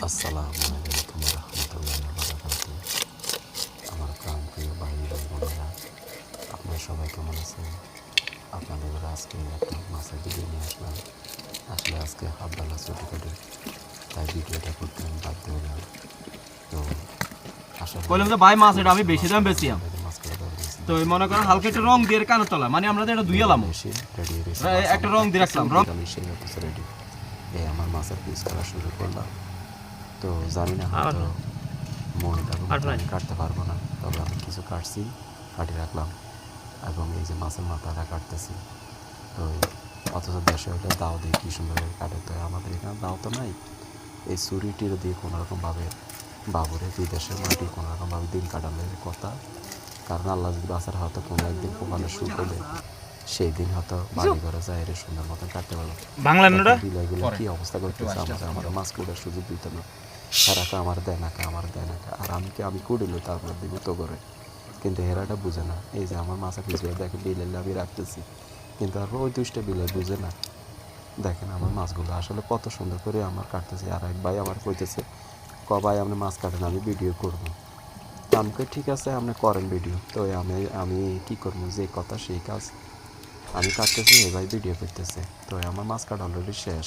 আসসালামু আলাইকুম রহমতুল্লাহ বারাকাতুহু। আমার প্রাণপ্রিয় ভাই বোনেরা, আপনারা সবাই কেমন আছেন? আপনাদের আজকে একটা মাছের ভিডিও নিয়ে আসলাম। আসলে আজকে হাফবেলা ছুটি কাটে, তাই ভিডিওটা করতে আমি বাধ্য হলাম। তো আসলে বললাম যে ভাই মাছ এটা আমি বেশি দাম বেশি মাছ করে ধরেছি, তো মনে করেন হালকা একটু রং দিয়ে কানে তলা মানে আমরা এটা ধুইলাম বেশি রেডি হয়েছে, একটা রং দিয়ে রাখলাম রং আমি সেই হচ্ছে রেডি। এই আমার মাছের পিস করা শুরু করলাম। তো জানি না হয়তো মহিলাকে আমি কাটতে পারবো না, তবে আমি কিছু কাটছি, কাটি রাখলাম এবং এই যে মাছের মাথাটা কাটতেছি। তো অথচ দেশে হলে দাও দিয়ে কী সুন্দর কাটে, তো আমাদের এখানে দাও তো নাই। এই ছুরিটির দিয়ে কোনোরকমভাবে বাবুরে বিদেশের মাটি কোনোরকমভাবে দিন কাটালের কথা। কারণ আল্লাহ যদি বাসার হয়তো কোনো একদিন কপালে সুখ হলে সেই দিন হয়তো বাড়ি ঘরে যায় এর সুন্দর মতন কাটতে পারবো। বিলাইগুলো কী অবস্থা করতেছে, আমার মাছ কুড়ার সুযোগ দিত না। হেরাকে আমার দেয় নাকা, আর আমি কুড়িলো তারপর দিব তো করে, কিন্তু হেরাটা বুঝে না। এই যে আমার মাছা পিছলে দেখে বিলেলে আমি রাখতেছি, কিন্তু তারপর ওই দুইটা বিলে বুঝে না। দেখেন আমার মাছগুলো আসলে কত সুন্দর করে আমার কাটতেছে। আর এক ভাই আমার কইতেছে, ভাই আপনি মাছ কাটেন, আমি ভিডিও করবো। আমাকে ঠিক আছে আপনি করেন ভিডিও। তো আমি কী করবো, যে কথা সেই কাজ। আমি কাটতেছি, এ ভাই ভিডিও করতেছে। তো আমার মাছ কাটা অলরেডি শেষ।